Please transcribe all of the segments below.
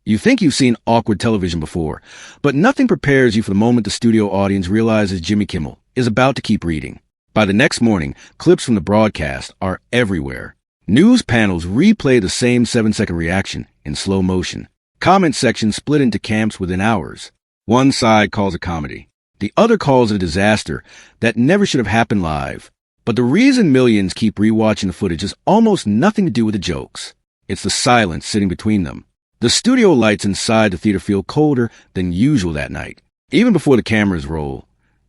You think you've seen awkward television before, but nothing prepares you for the moment the studio audience realizes Jimmy Kimmel is about to keep reading. By the next morning, clips from the broadcast are everywhere. News panels replay the same 7-second reaction in slow motion. Comment sections split into camps within hours. One side calls it comedy. The other calls it a disaster that never should have happened live. But the reason millions keep rewatching the footage has almost nothing to do with the jokes. It's the silence sitting between them. The studio lights inside the theater feel colder than usual that night. Even before the cameras roll,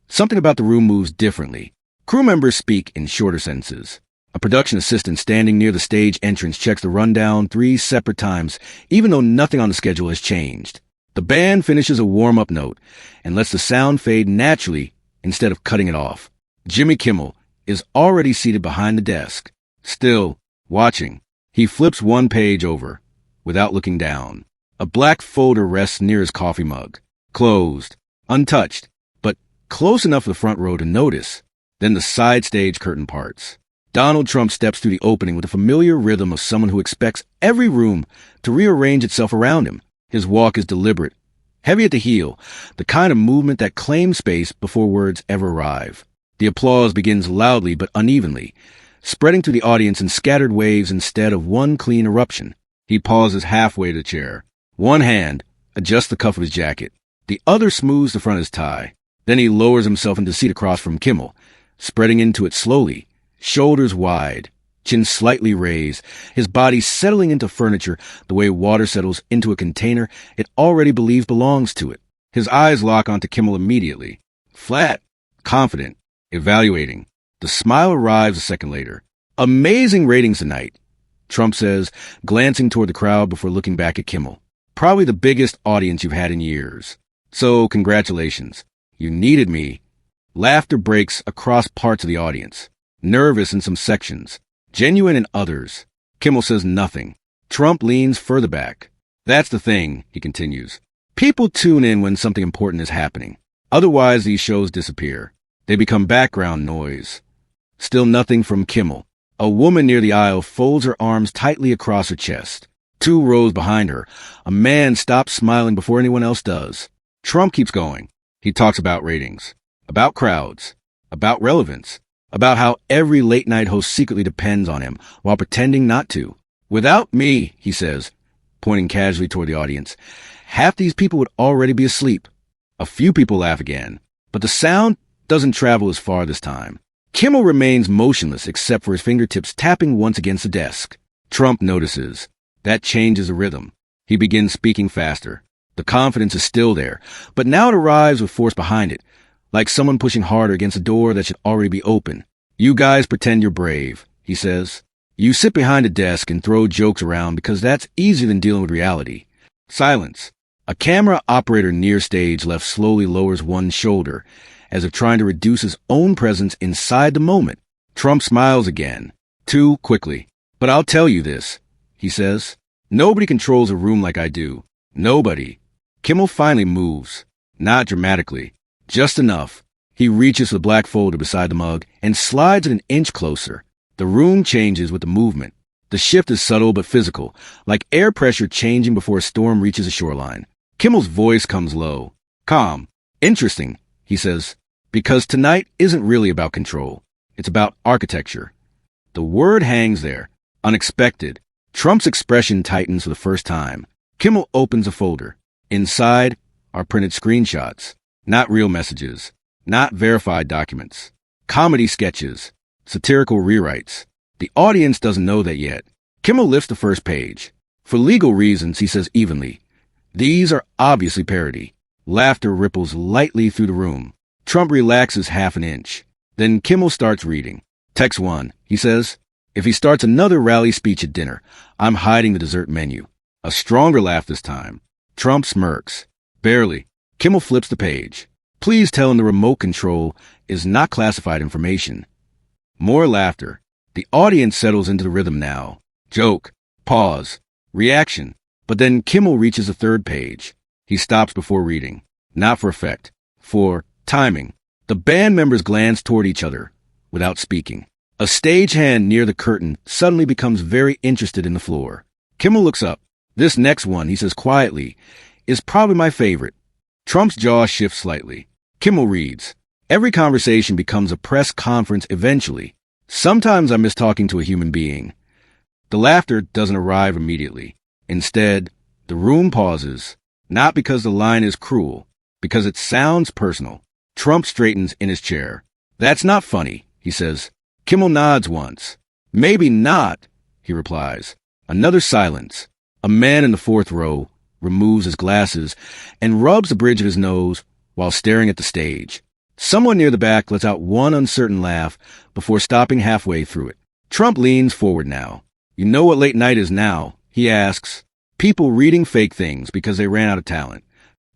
something about the room moves differently. Crew members speak in shorter sentences. A production assistant standing near the stage entrance checks the rundown 3 separate times, even though nothing on the schedule has changed. The band finishes a warm-up note and lets the sound fade naturally instead of cutting it off. Jimmy Kimmel is already seated behind the desk, still watching. He flips one page over without looking down. A black folder rests near his coffee mug, closed, untouched, but close enough for the front row to notice. Then the side stage curtain parts. Donald Trump steps through the opening with the familiar rhythm of someone who expects every room to rearrange itself around him. His walk is deliberate, heavy at the heel, the kind of movement that claims space before words ever arrive. The applause begins loudly but unevenly, spreading to the audience in scattered waves instead of one clean eruption. He pauses halfway to the chair. One hand adjusts the cuff of his jacket. The other smooths the front of his tie. Then he lowers himself into the seat across from Kimmel, spreading into it slowly, shoulders wide, chin slightly raised, his body settling into furniture the way water settles into a container it already believes belongs to it. His eyes lock onto Kimmel immediately. Flat, confident, evaluating. The smile arrives a second later. Amazing ratings tonight, Trump says, glancing toward the crowd before looking back at Kimmel. Probably the biggest audience you've had in years. So, congratulations. You needed me. Laughter breaks across parts of the audience. Nervous in some sections. Genuine in others. Kimmel says nothing. Trump leans further back. That's the thing, he continues. People tune in when something important is happening. Otherwise, these shows disappear. They become background noise. Still nothing from Kimmel. A woman near the aisle folds her arms tightly across her chest. 2 rows behind her, a man stops smiling before anyone else does. Trump keeps going. He talks about ratings, about crowds, about relevance, about how every late-night host secretly depends on him while pretending not to. Without me, he says, pointing casually toward the audience, half these people would already be asleep. A few people laugh again, but the sound doesn't travel as far this time. Kimmel remains motionless except for his fingertips tapping once against the desk. Trump notices. That changes the rhythm. He begins speaking faster. The confidence is still there, but now it arrives with force behind it, like someone pushing harder against a door that should already be open. You guys pretend you're brave, he says. You sit behind a desk and throw jokes around because that's easier than dealing with reality. Silence. A camera operator near stage left slowly lowers one shoulder, as if trying to reduce his own presence inside the moment. Trump smiles again, too quickly. But I'll tell you this, he says. Nobody controls a room like I do. Nobody. Kimmel finally moves. Not dramatically. Just enough. He reaches for the black folder beside the mug and slides it an inch closer. The room changes with the movement. The shift is subtle but physical, like air pressure changing before a storm reaches a shoreline. Kimmel's voice comes low. Calm. Interesting, he says. Because tonight isn't really about control. It's about architecture. The word hangs there. Unexpected. Trump's expression tightens for the first time. Kimmel opens a folder. Inside are printed screenshots. Not real messages. Not verified documents. Comedy sketches. Satirical rewrites. The audience doesn't know that yet. Kimmel lifts the first page. For legal reasons, he says evenly. These are obviously parody. Laughter ripples lightly through the room. Trump relaxes half an inch. Then Kimmel starts reading. Text 1, he says. If he starts another rally speech at dinner, I'm hiding the dessert menu. A stronger laugh this time. Trump smirks. Barely. Kimmel flips the page. Please tell him the remote control is not classified information. More laughter. The audience settles into the rhythm now. Joke. Pause. Reaction. But then Kimmel reaches the third page. He stops before reading. Not for effect. For timing. The band members glance toward each other without speaking. A stagehand near the curtain suddenly becomes very interested in the floor. Kimmel looks up. This next one, he says quietly, is probably my favorite. Trump's jaw shifts slightly. Kimmel reads, "Every conversation becomes a press conference eventually. Sometimes I miss talking to a human being." The laughter doesn't arrive immediately. Instead, the room pauses, not because the line is cruel, because it sounds personal. Trump straightens in his chair. "That's not funny," he says. Kimmel nods once. "Maybe not," he replies. Another silence. A man in the fourth row removes his glasses and rubs the bridge of his nose while staring at the stage. Someone near the back lets out one uncertain laugh before stopping halfway through it. Trump leans forward now. "You know what late night is now?" he asks. "People reading fake things because they ran out of talent."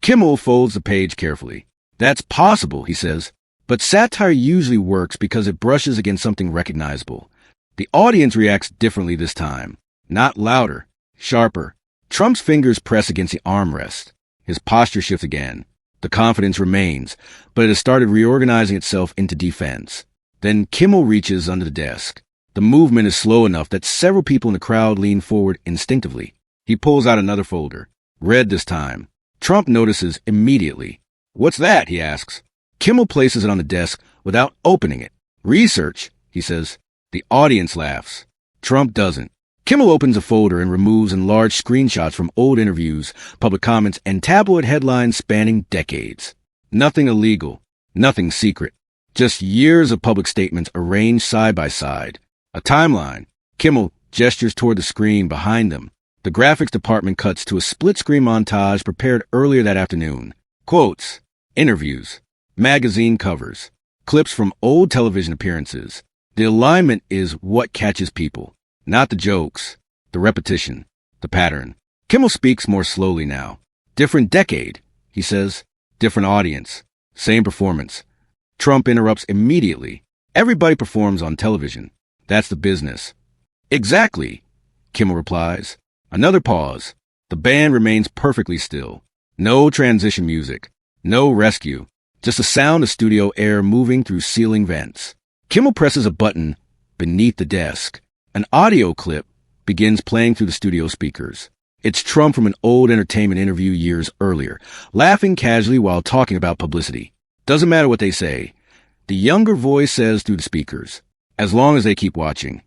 Kimmel folds the page carefully. "That's possible," he says, "but satire usually works because it brushes against something recognizable." The audience reacts differently this time. Not louder, sharper. Trump's fingers press against the armrest. His posture shifts again. The confidence remains, but it has started reorganizing itself into defense. Then Kimmel reaches under the desk. The movement is slow enough that several people in the crowd lean forward instinctively. He pulls out another folder. Red this time. Trump notices immediately. "What's that?" he asks. Kimmel places it on the desk without opening it. "Research," he says. The audience laughs. Trump doesn't. Kimmel opens a folder and removes enlarged screenshots from old interviews, public comments, and tabloid headlines spanning decades. Nothing illegal, nothing secret. Just years of public statements arranged side by side. A timeline. Kimmel gestures toward the screen behind them. The graphics department cuts to a split-screen montage prepared earlier that afternoon. Quotes, interviews, magazine covers, clips from old television appearances. The alignment is what catches people. Not the jokes, the repetition, the pattern. Kimmel speaks more slowly now. "Different decade," he says. "Different audience. Same performance." Trump interrupts immediately. "Everybody performs on television. That's the business." "Exactly," Kimmel replies. Another pause. The band remains perfectly still. No transition music. No rescue. Just the sound of studio air moving through ceiling vents. Kimmel presses a button beneath the desk. An audio clip begins playing through the studio speakers. It's Trump from an old entertainment interview years earlier, laughing casually while talking about publicity. Doesn't matter what they say. The younger voice says through the speakers, as long as they keep watching.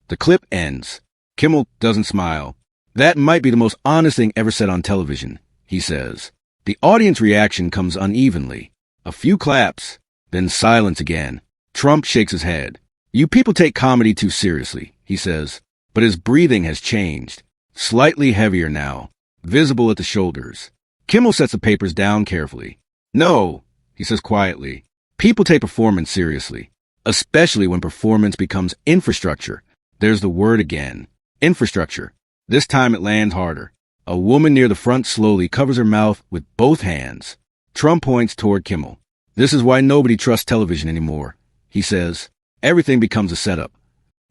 The clip ends. Kimmel doesn't smile. "That might be the most honest thing ever said on television," he says. The audience reaction comes unevenly. A few claps, then silence again. Trump shakes his head. "You people take comedy too seriously," he says, but his breathing has changed. Slightly heavier now, visible at the shoulders. Kimmel sets the papers down carefully. "No," he says quietly. "People take performance seriously, especially when performance becomes infrastructure." There's the word again. Infrastructure. This time it lands harder. A woman near the front slowly covers her mouth with both hands. Trump points toward Kimmel. "This is why nobody trusts television anymore," he says. "Everything becomes a setup."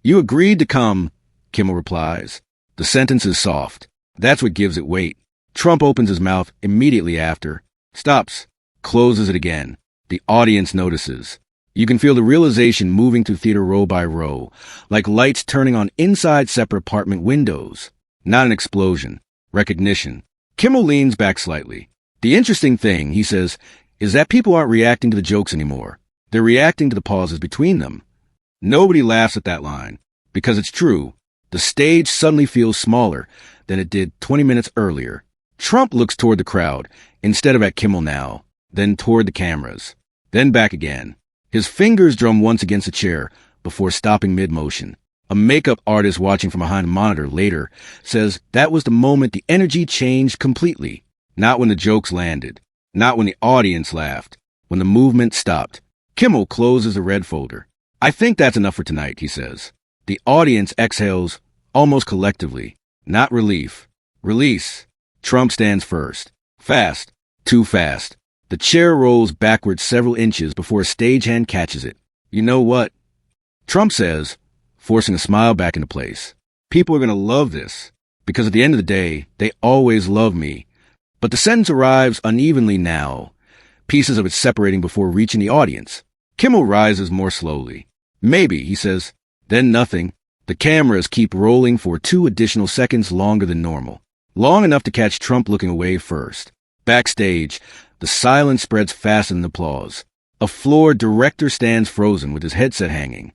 "You agreed to come," Kimmel replies. The sentence is soft. That's what gives it weight. Trump opens his mouth immediately after, stops, closes it again. The audience notices. You can feel the realization moving through theater row by row, like lights turning on inside separate apartment windows. Not an explosion. Recognition. Kimmel leans back slightly. "The interesting thing," he says, "is that people aren't reacting to the jokes anymore. They're reacting to the pauses between them." Nobody laughs at that line, because it's true. The stage suddenly feels smaller than it did 20 minutes earlier. Trump looks toward the crowd, instead of at Kimmel now, then toward the cameras, then back again. His fingers drum once against a chair before stopping mid-motion. A makeup artist watching from behind a monitor later says that was the moment the energy changed completely. Not when the jokes landed, not when the audience laughed, when the movement stopped. Kimmel closes the red folder. "I think that's enough for tonight," he says. The audience exhales almost collectively. Not relief. Release. Trump stands first. Fast. Too fast. The chair rolls backward several inches before a stagehand catches it. "You know what?" Trump says, forcing a smile back into place. "People are going to love this, because at the end of the day, they always love me." But the sentence arrives unevenly now, pieces of it separating before reaching the audience. Kimmel rises more slowly. "Maybe," he says, then nothing. The cameras keep rolling for 2 additional seconds longer than normal. long enough to catch Trump looking away first. Backstage, the silence spreads faster than applause. A floor director stands frozen with his headset hanging.